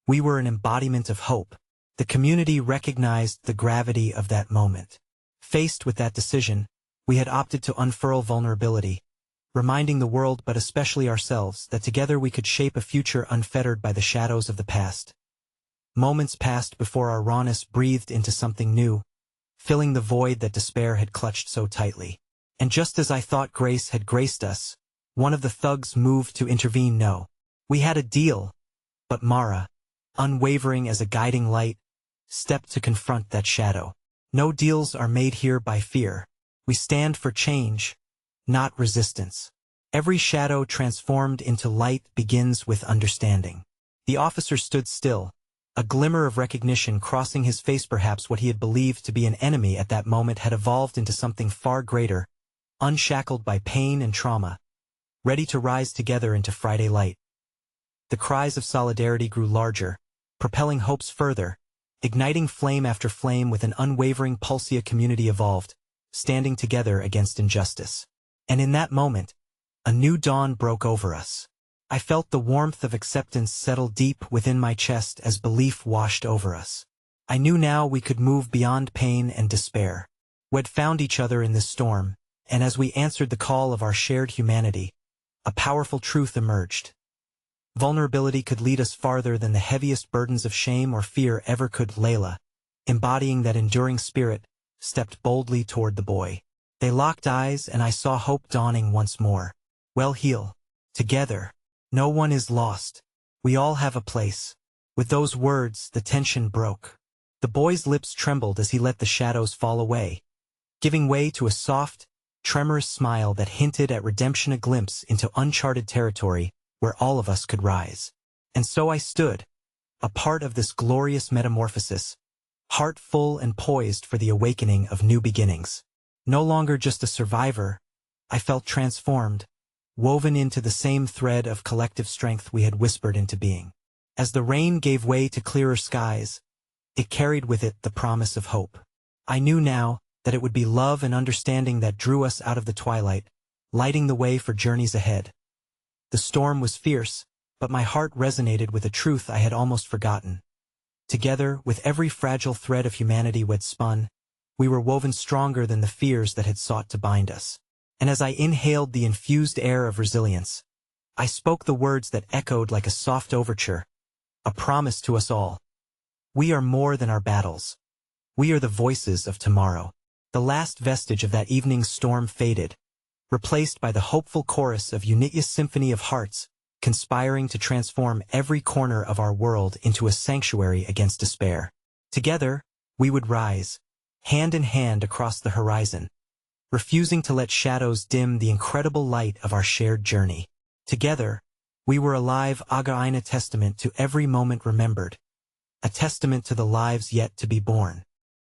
We were an embodiment of hope. The community recognized the gravity of that moment. Faced with that decision, we had opted to unfurl vulnerability, reminding the world, but especially ourselves, that together we could shape a future unfettered by the shadows of the past. Moments passed before our rawness breathed into something new, filling the void that despair had clutched so tightly. And just as I thought grace had graced us, one of the thugs moved to intervene. No, we had a deal, but Mara, unwavering as a guiding light, stepped to confront that shadow. No deals are made here by fear. We stand for change, not resistance. Every shadow transformed into light begins with understanding. The officer stood still, a glimmer of recognition crossing his face. Perhaps what he had believed to be an enemy at that moment had evolved into something far greater, unshackled by pain and trauma, ready to rise together into Friday light. The cries of solidarity grew larger, propelling hopes further, igniting flame after flame with an unwavering pulse. A community evolved, standing together against injustice. And in that moment, a new dawn broke over us. I felt the warmth of acceptance settle deep within my chest as belief washed over us. I knew now we could move beyond pain and despair. We'd found each other in this storm, and as we answered the call of our shared humanity, a powerful truth emerged. Vulnerability could lead us farther than the heaviest burdens of shame or fear ever could. Layla, embodying that enduring spirit, stepped boldly toward the boy. They locked eyes and I saw hope dawning once more. Well, heal. Together. No one is lost. We all have a place. With those words, the tension broke. The boy's lips trembled as he let the shadows fall away, giving way to a soft, tremorous smile that hinted at redemption, a glimpse into uncharted territory where all of us could rise. And so I stood, a part of this glorious metamorphosis, heart full and poised for the awakening of new beginnings. No longer just a survivor, I felt transformed, woven into the same thread of collective strength we had whispered into being. As the rain gave way to clearer skies, it carried with it the promise of hope. I knew now that it would be love and understanding that drew us out of the twilight, lighting the way for journeys ahead. The storm was fierce, but my heart resonated with a truth I had almost forgotten. Together, with every fragile thread of humanity we'd spun, we were woven stronger than the fears that had sought to bind us. And as I inhaled the infused air of resilience, I spoke the words that echoed like a soft overture, a promise to us all. We are more than our battles. We are the voices of tomorrow. The last vestige of that evening's storm faded, replaced by the hopeful chorus of Unitia's symphony of hearts, conspiring to transform every corner of our world into a sanctuary against despair. Together, we would rise, hand in hand across the horizon, refusing to let shadows dim the incredible light of our shared journey. Together, we were a live Againa testament to every moment remembered, a testament to the lives yet to be born.